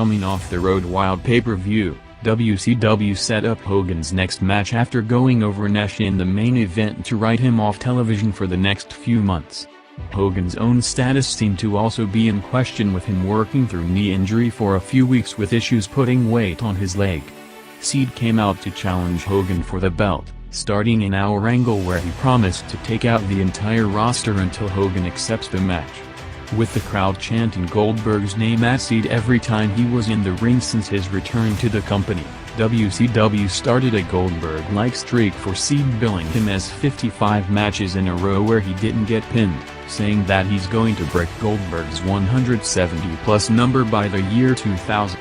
Coming off the Road Wild pay-per-view, WCW set up Hogan's next match after going over Nash in the main event to write him off television for the next few months. Hogan's own status seemed to also be in question, with him working through knee injury for a few weeks with issues putting weight on his leg. Seed came out to challenge Hogan for the belt, starting an hour angle where he promised to take out the entire roster until Hogan accepts the match. With the crowd chanting Goldberg's name at Seed every time he was in the ring since his return to the company, WCW started a Goldberg-like streak for Seed, billing him as 55 matches in a row where he didn't get pinned, saying that he's going to break Goldberg's 170-plus number by the year 2000.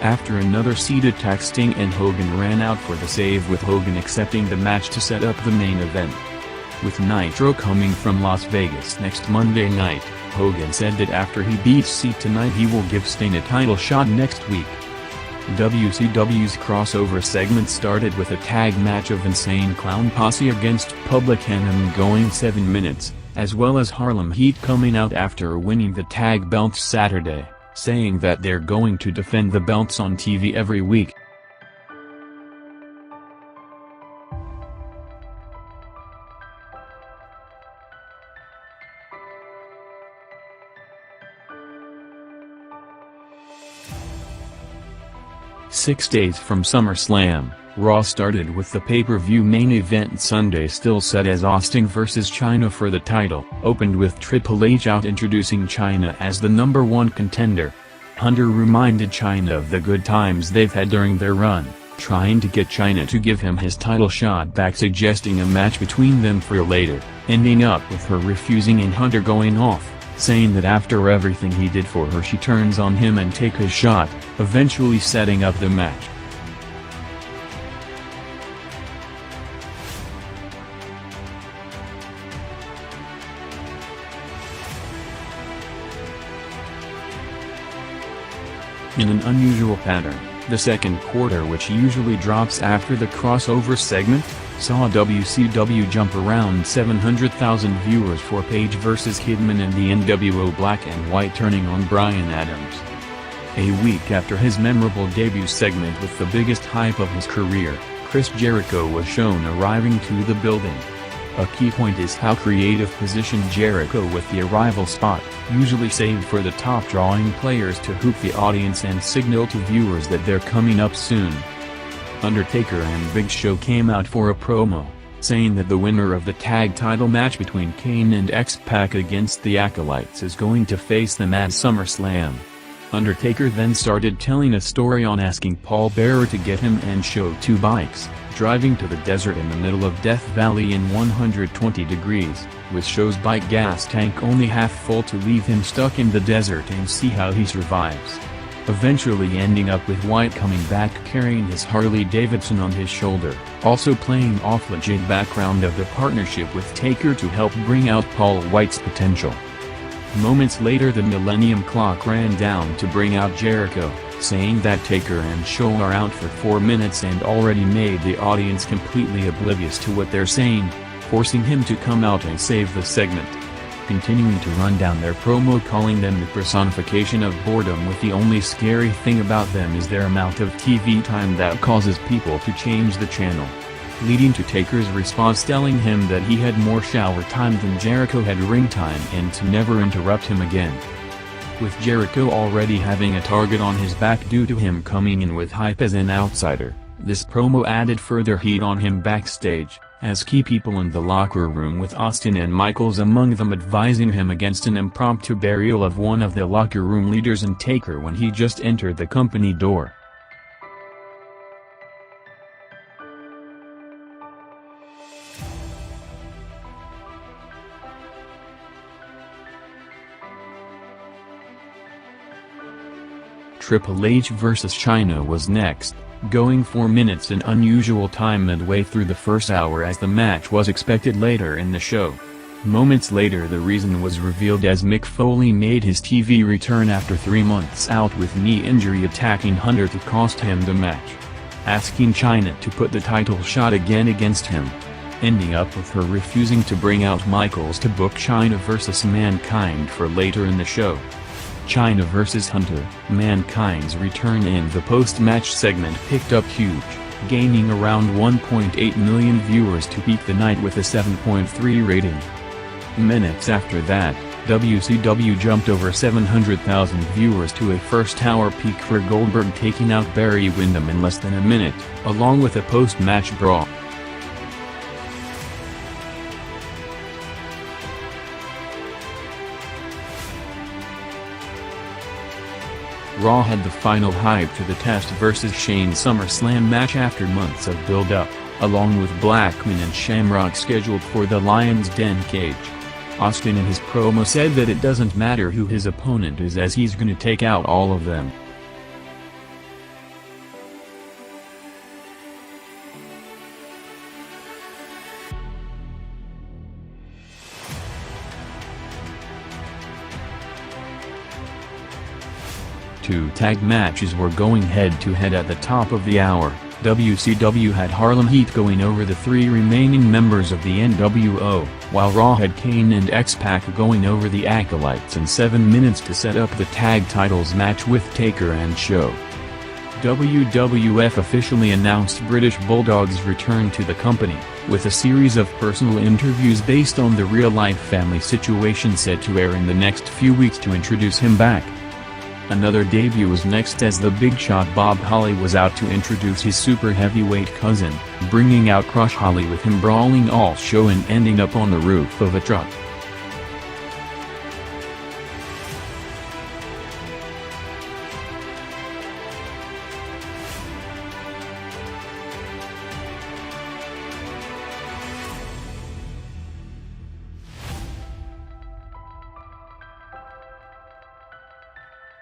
After another Seed attack, Sting and Hogan ran out for the save, with Hogan accepting the match to set up the main event. With Nitro coming from Las Vegas next Monday night, Hogan said that after he beats Seed tonight he will give Sting a title shot next week. WCW's crossover segment started with a tag match of Insane Clown Posse against Public Enemy going 7 minutes, as well as Harlem Heat coming out after winning the tag belts Saturday, saying that they're going to defend the belts on TV every week. Six days from SummerSlam, Raw started with the pay-per-view main event Sunday still set as Austin vs. Chyna for the title, opened with Triple H out introducing Chyna as the #1 contender. Hunter reminded Chyna of the good times they've had during their run, trying to get Chyna to give him his title shot back, suggesting a match between them for later, ending up with her refusing and Hunter going off, saying that after everything he did for her she turns on him and takes his shot, eventually setting up the match. In an unusual pattern, the second quarter, which usually drops after the crossover segment, saw WCW jump around 700,000 viewers for Page vs. Kidman and the NWO Black and White turning on Bryan Adams. A week after his memorable debut segment with the biggest hype of his career, Chris Jericho was shown arriving to the building. A key point is how creative positioned Jericho with the arrival spot, usually saved for the top drawing players to hoop the audience and signal to viewers that they're coming up soon. Undertaker and Big Show came out for a promo, saying that the winner of the tag title match between Kane and X-Pac against the Acolytes is going to face them at SummerSlam. Undertaker then started telling a story on asking Paul Bearer to get him and Show 2 bikes, driving to the desert in the middle of Death Valley in 120 degrees, with Show's bike gas tank only half full, to leave him stuck in the desert and see how he survives. Eventually ending up with White coming back carrying his Harley Davidson on his shoulder, also playing off legit background of the partnership with Taker to help bring out Paul White's potential. Moments later the Millennium Clock ran down to bring out Jericho, saying that Taker and Show are out for 4 minutes and already made the audience completely oblivious to what they're saying, forcing him to come out and save the segment. Continuing to run down their promo, calling them the personification of boredom, with the only scary thing about them is their amount of TV time that causes people to change the channel. Leading to Taker's response telling him that he had more shower time than Jericho had ring time and to never interrupt him again. With Jericho already having a target on his back due to him coming in with hype as an outsider, this promo added further heat on him backstage, as key people in the locker room, with Austin and Michaels among them, advising him against an impromptu burial of one of the locker room leaders and Taker when he just entered the company door. Triple H vs. Chyna was next, going 4 minutes, an unusual time midway through the first hour, as the match was expected later in the show. Moments later the reason was revealed as Mick Foley made his TV return after 3 months out with knee injury, attacking Hunter to cost him the match. asking Chyna to put the title shot again against him, ending up with her refusing to bring out Michaels to book Chyna vs. Mankind for later in the show. Chyna vs. Hunter, Mankind's return in the post-match segment picked up huge, gaining around 1.8 million viewers to peak the night with a 7.3 rating. Minutes after that, WCW jumped over 700,000 viewers to a first-hour peak for Goldberg taking out Barry Windham in less than a minute, along with a post-match brawl. Raw had the final hype to the Test vs. Shane SummerSlam match after months of build-up, along with Blackman and Shamrock scheduled for the Lion's Den cage. Austin in his promo said that it doesn't matter who his opponent is as he's gonna take out all of them. Two tag matches were going head-to-head at the top of the hour. WCW had Harlem Heat going over the three remaining members of the NWO, while Raw had Kane and X-Pac going over the Acolytes in 7 minutes to set up the tag titles match with Taker and Show. WWF officially announced British Bulldog's return to the company, with a series of personal interviews based on the real-life family situation set to air in the next few weeks to introduce him back. Another debut was next as the Big Shot Bob Holly was out to introduce his super heavyweight cousin, bringing out Crush Holly with him brawling all show and ending up on the roof of a truck.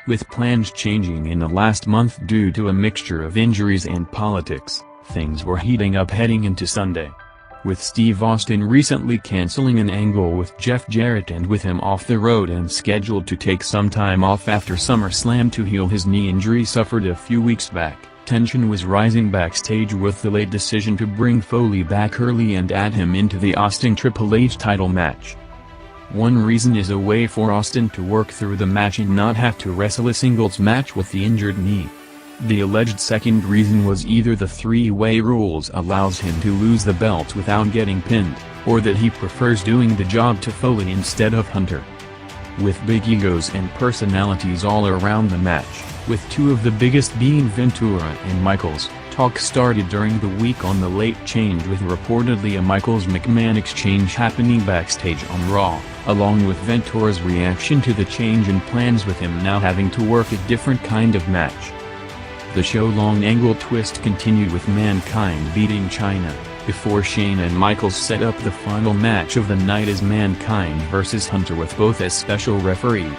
With plans changing in the last month due to a mixture of injuries and politics, things were heating up heading into Sunday. With Steve Austin recently canceling an angle with Jeff Jarrett and with him off the road and scheduled to take some time off after SummerSlam to heal his knee injury suffered a few weeks back, tension was rising backstage with the late decision to bring Foley back early and add him into the Austin-Triple H title match. One reason is a way for Austin to work through the match and not have to wrestle a singles match with the injured knee. The alleged second reason was either the three-way rules allows him to lose the belt without getting pinned, or that he prefers doing the job to Foley instead of Hunter. With big egos and personalities all around the match, with two of the biggest being Ventura and Michaels, talk started during the week on the late change with reportedly a Michaels-McMahon exchange happening backstage on Raw, along with Ventura's reaction to the change in plans with him now having to work a different kind of match. The show-long angle twist continued with Mankind beating Chyna, before Shane and Michaels set up the final match of the night as Mankind vs. Hunter with both as special referees.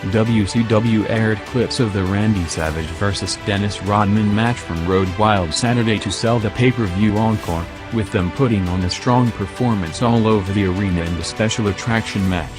WCW aired clips of the Randy Savage vs. Dennis Rodman match from Road Wild Saturday to sell the pay-per-view encore, with them putting on a strong performance all over the arena in the special attraction match.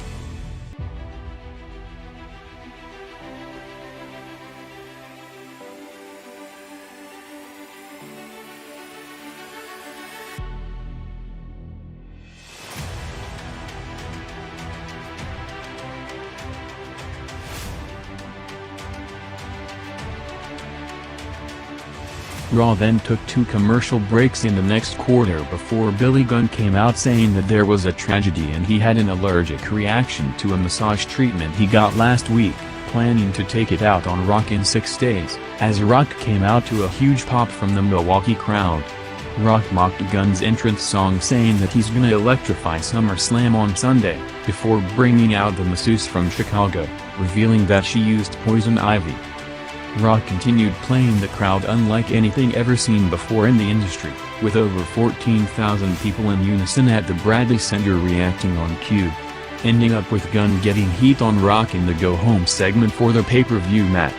Raw then took 2 commercial breaks in the next quarter before Billy Gunn came out saying that there was a tragedy and he had an allergic reaction to a massage treatment he got last week, planning to take it out on Rock in 6 days, as Rock came out to a huge pop from the Milwaukee crowd. Rock mocked Gunn's entrance song saying that he's gonna electrify SummerSlam on Sunday, before bringing out the Masseuse from Chicago, revealing that she used poison ivy. Rock continued playing the crowd unlike anything ever seen before in the industry, with over 14,000 people in unison at the Bradley Center reacting on cue. Ending up with Gunn getting heat on Rock in the go-home segment for the pay-per-view match.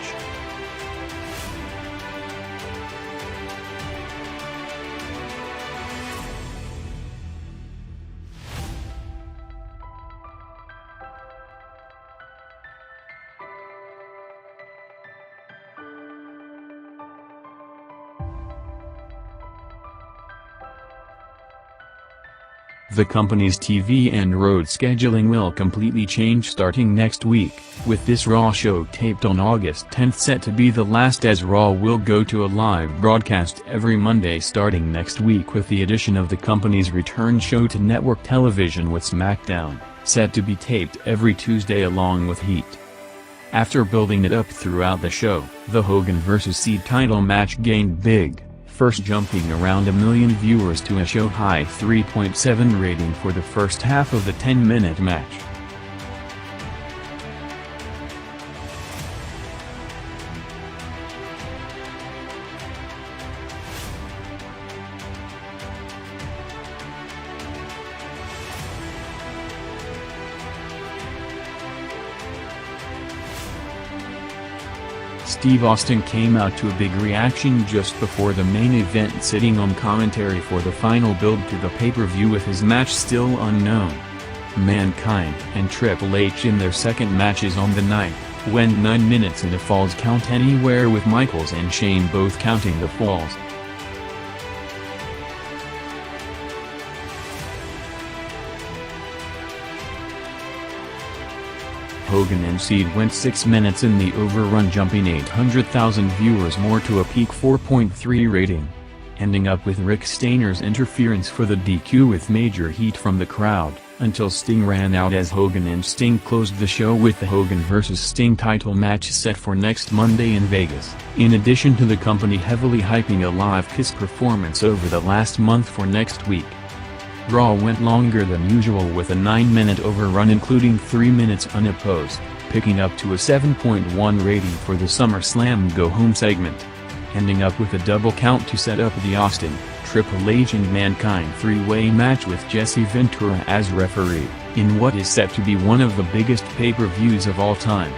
The company's TV and road scheduling will completely change starting next week, with this Raw show taped on August 10th set to be the last, as Raw will go to a live broadcast every Monday starting next week, with the addition of the company's return show to network television, with SmackDown set to be taped every Tuesday along with Heat. After building it up throughout the show, the Hogan vs. Seed title match gained big, first jumping around 1 million viewers to a show-high 3.7 rating for the first half of the 10-minute match. Steve Austin came out to a big reaction just before the main event, sitting on commentary for the final build to the pay-per-view with his match still unknown. Mankind and Triple H in their second matches on the night went 9 minutes in a Falls Count Anywhere, with Michaels and Shane both counting the falls. Hogan and Seed went 6 minutes in the overrun, jumping 800,000 viewers more to a peak 4.3 rating, ending up with Rick Steiner's interference for the DQ with major heat from the crowd, until Sting ran out, as Hogan and Sting closed the show with the Hogan vs. Sting title match set for next Monday in Vegas. In addition to the company heavily hyping a live Kiss performance over the last month for next week, Raw went longer than usual with a 9-minute overrun, including 3 minutes unopposed, picking up to a 7.1 rating for the SummerSlam Go Home segment, ending up with a double count to set up the Austin, Triple H and Mankind three-way match with Jesse Ventura as referee, in what is set to be one of the biggest pay-per-views of all time.